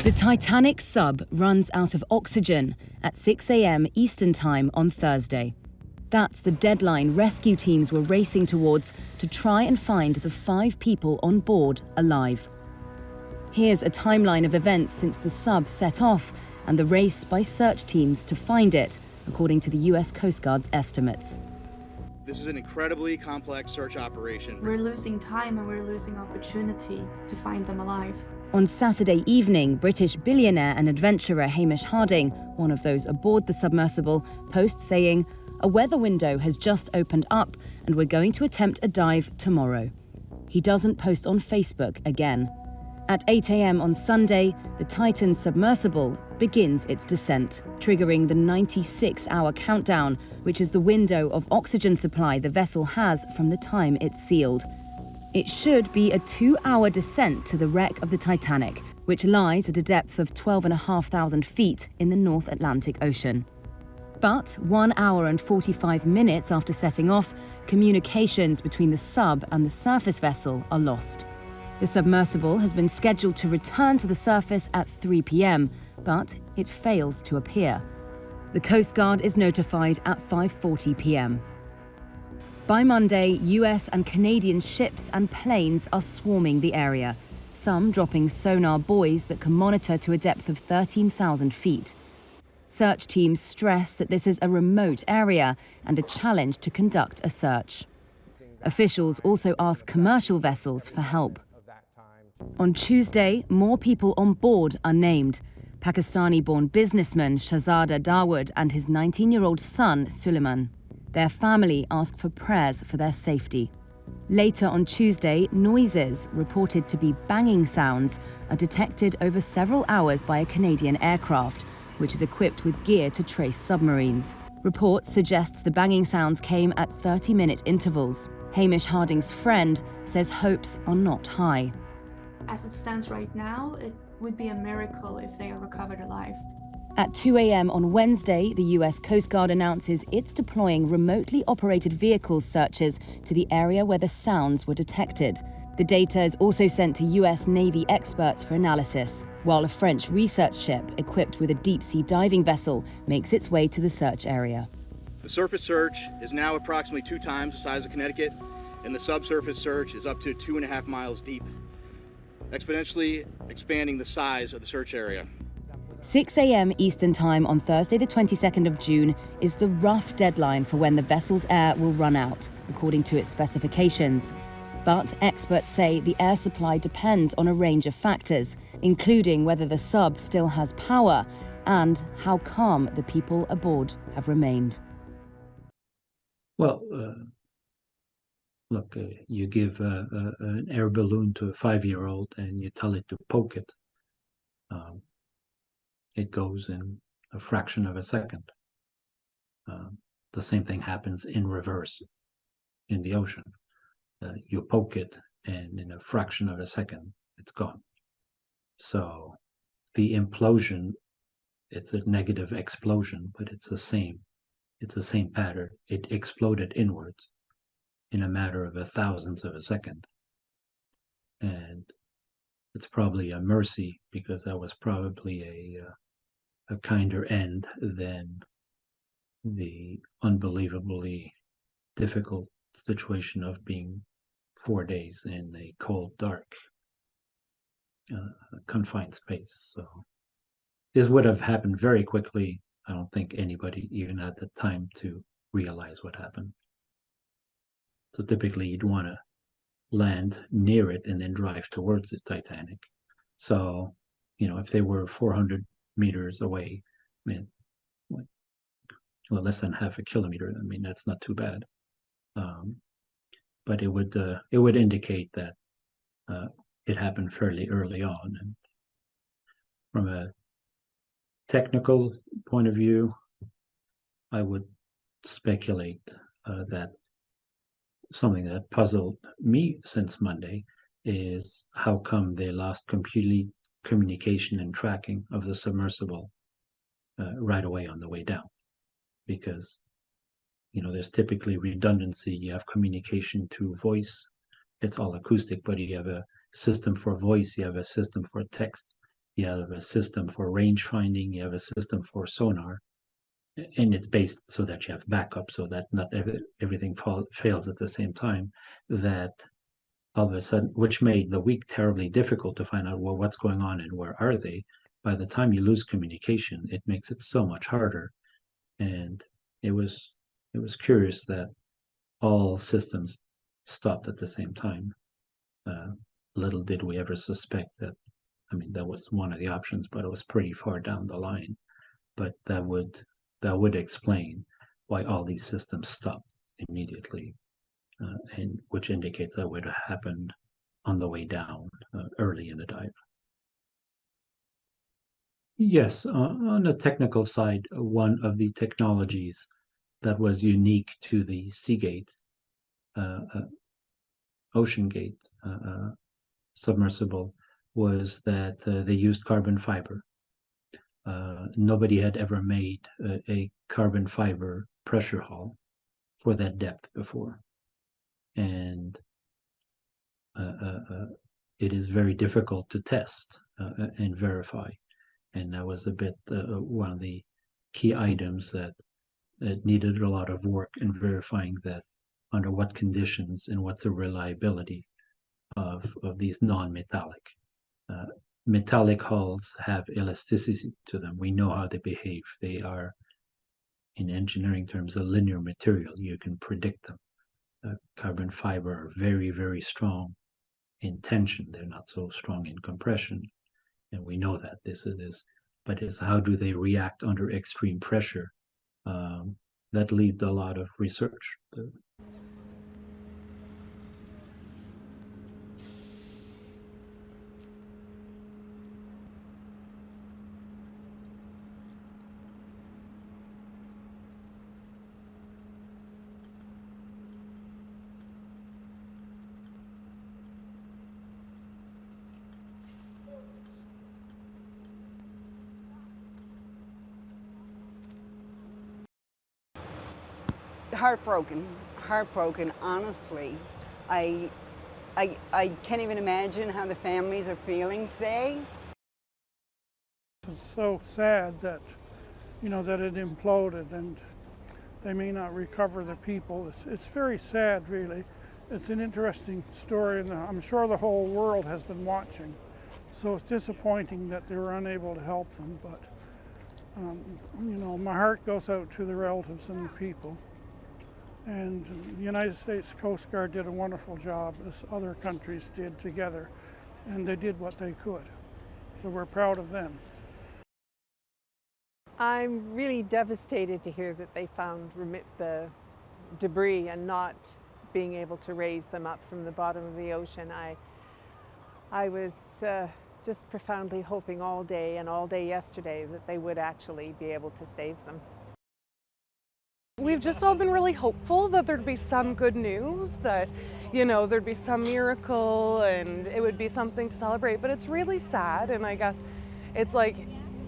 The Titanic sub runs out of oxygen at 6 a.m. Eastern Time on Thursday. That's the deadline rescue teams were racing towards to try and find the 5 people on board alive. Here's a timeline of events since the sub set off and the race by search teams to find it, according to the US Coast Guard's estimates. This is an incredibly complex search operation. We're losing time and we're losing opportunity to find them alive. On Saturday evening, British billionaire and adventurer Hamish Harding, one of those aboard the submersible, posts saying, "A weather window has just opened up and we're going to attempt a dive tomorrow." He doesn't post on Facebook again. At 8 a.m. on Sunday, the Titan Submersible begins its descent, triggering the 96-hour countdown, which is the window of oxygen supply the vessel has from the time it's sealed. It should be a 2-hour descent to the wreck of the Titanic, which lies at a depth of 12,500 feet in the North Atlantic Ocean. But 1 hour and 45 minutes after setting off, communications between the sub and the surface vessel are lost. The submersible has been scheduled to return to the surface at 3 p.m, but it fails to appear. The Coast Guard is notified at 5:40 p.m. By Monday, US and Canadian ships and planes are swarming the area, some dropping sonar buoys that can monitor to a depth of 13,000 feet. Search teams stress that this is a remote area and a challenge to conduct a search. Officials also ask commercial vessels for help. On Tuesday, more people on board are named. Pakistani-born businessman Shahzada Dawood and his 19-year-old son, Suleiman. Their family ask for prayers for their safety. Later on Tuesday, noises, reported to be banging sounds, are detected over several hours by a Canadian aircraft, which is equipped with gear to trace submarines. Reports suggest the banging sounds came at 30-minute intervals. Hamish Harding's friend says hopes are not high. As it stands right now, it would be a miracle if they are recovered alive. At 2 a.m. on Wednesday, the US Coast Guard announces it's deploying remotely operated vehicle searches to the area where the sounds were detected. The data is also sent to US Navy experts for analysis, while a French research ship equipped with a deep-sea diving vessel makes its way to the search area. The surface search is now approximately 2 times the size of Connecticut, and the subsurface search is up to 2.5 miles deep, exponentially expanding the size of the search area. 6 a.m. Eastern Time on Thursday the 22nd of June is the rough deadline for when the vessel's air will run out, according to its specifications. But experts say the air supply depends on a range of factors, including whether the sub still has power and how calm the people aboard have remained. Well, look, you give an air balloon to a 5-year-old and you tell it to poke it. It goes in a fraction of a second. The same thing happens in reverse in the ocean. You poke it, and in a fraction of a second, it's gone. So the implosion, it's a negative explosion, but it's the same pattern. It exploded inwards in a matter of a thousandth of a second. And it's probably a mercy, because that was probably a kinder end than the unbelievably difficult situation of being 4 days in a cold, dark, confined space. So this would have happened very quickly. I don't think anybody even had the time to realize what happened. So typically you'd want to land near it and then drive towards the Titanic. So, if they were 400 meters away, less than half a kilometer, that's not too bad. But it would indicate that it happened fairly early on. And from a technical point of view, I would speculate that something that puzzled me since Monday is how come they lost complete communication and tracking of the submersible right away on the way down. Because, there's typically redundancy. You have communication through voice. It's all acoustic, but you have a system for voice, you have a system for text, You have a system for range finding, you have a system for sonar, and it's based so that you have backup, so that not everything fails at the same time. That all of a sudden, which made the week terribly difficult to find out, well, what's going on and where are they. By the time you lose communication, it makes it so much harder. And it was curious that all systems stopped at the same time. Little did we ever suspect that. I mean, that was one of the options, but it was pretty far down the line. But that would explain why all these systems stopped immediately, and which indicates that would have happened on the way down, early in the dive. Yes, on the technical side, one of the technologies that was unique to the Seagate, OceanGate submersible was that they used carbon fiber. Nobody had ever made a carbon fiber pressure hull for that depth before. And it is very difficult to test and verify. And that was a bit one of the key items that needed a lot of work in verifying that under what conditions and what's the reliability of these non-metallic. Metallic hulls have elasticity to them. We know how they behave. They are, in engineering terms, a linear material. You can predict them. Carbon fiber are very, very strong in tension. They're not so strong in compression. And we know that this is, but it's how do they react under extreme pressure? That leads a lot of research. Heartbroken, honestly. I can't even imagine how the families are feeling today. It's so sad that, that it imploded and they may not recover the people. It's very sad, really. It's an interesting story, and I'm sure the whole world has been watching. So it's disappointing that they were unable to help them, but, my heart goes out to the relatives and the people. And the United States Coast Guard did a wonderful job, as other countries did together, and they did what they could. So we're proud of them. I'm really devastated to hear that they found the debris and not being able to raise them up from the bottom of the ocean. I was just profoundly hoping all day and all day yesterday that they would actually be able to save them. We've just all been really hopeful that there'd be some good news, that, there'd be some miracle and it would be something to celebrate, but it's really sad. And I guess it's like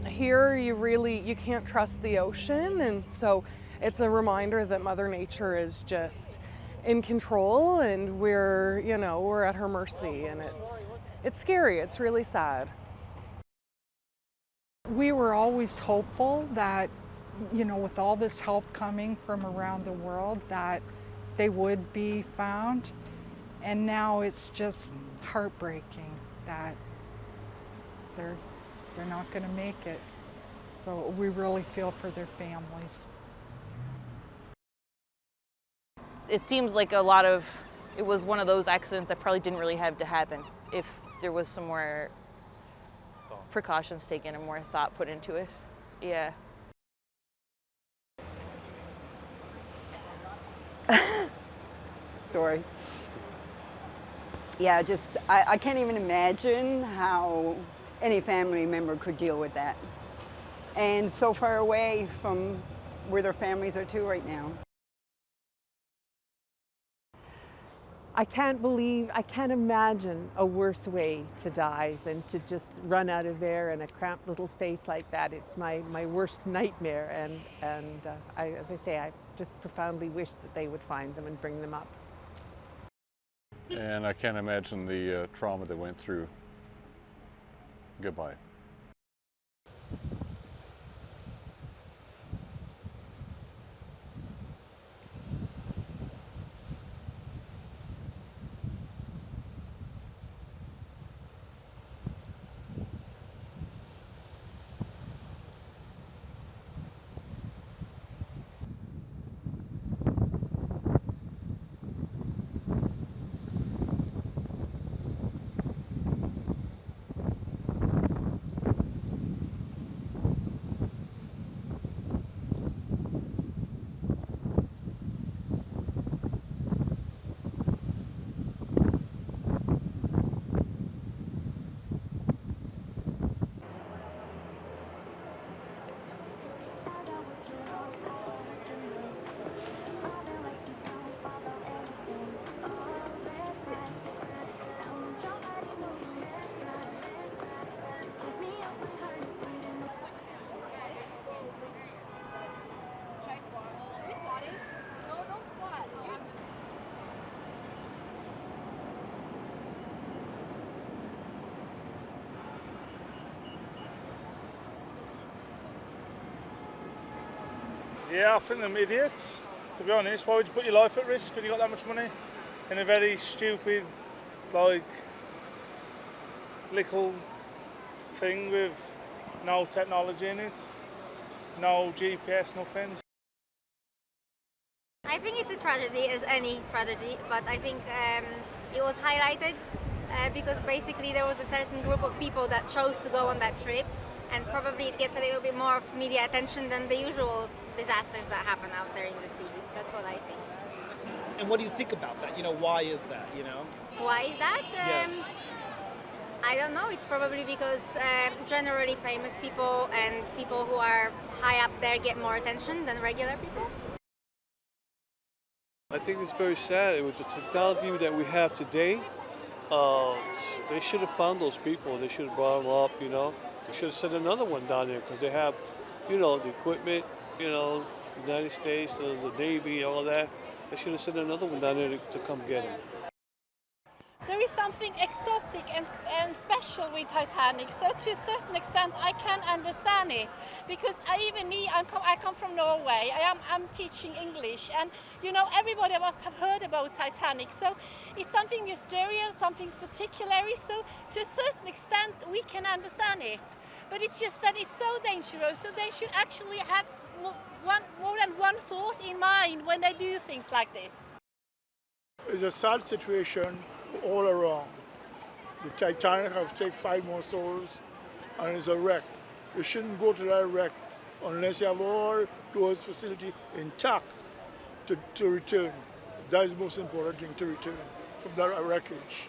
here you can't trust the ocean, and so it's a reminder that Mother Nature is just in control and we're at her mercy, and it's scary. It's really sad. We were always hopeful that with all this help coming from around the world, that they would be found. And now it's just heartbreaking that they're not going to make it. So we really feel for their families. It seems like it was one of those accidents that probably didn't really have to happen if there was some more precautions taken and more thought put into it. Yeah. Sorry. Yeah, I can't even imagine how any family member could deal with that. And so far away from where their families are too right now. I can't imagine a worse way to die than to just run out of air in a cramped little space like that. It's my worst nightmare, and as I say, I just profoundly wish that they would find them and bring them up. And I can't imagine the trauma they went through. Goodbye. Yeah, I think them idiots, to be honest. Why would you put your life at risk when you got that much money in a very stupid, like, little thing with no technology in it, no GPS, nothing. I think it's a tragedy, as any tragedy, but I think it was highlighted because basically there was a certain group of people that chose to go on that trip, and probably it gets a little bit more of media attention than the usual disasters that happen out there in the sea. That's what I think. And what do you think about that? You know, why is that, you know? Why is that? I don't know. It's probably because generally famous people and people who are high up there get more attention than regular people. I think it's very sad with the technology that we have today. They should have found those people. They should have brought them up, you know. They should have sent another one down there because they have, you know, the equipment, you know, the United States, the Navy, all that. They should have sent another one down there to come get them. There is something exotic and special with Titanic, so to a certain extent I can understand it, because I come from Norway. I'm teaching English, and you know, everybody of us have heard about Titanic, so it's something mysterious, something particular, so to a certain extent we can understand it, but it's just that it's so dangerous, so they should actually have more than one thought in mind when they do things like this. It's a sad situation all around. The Titanic has taken 5 more souls and it's a wreck. You shouldn't go to that wreck unless you have all those facilities intact to return. That is the most important thing, to return from that wreckage.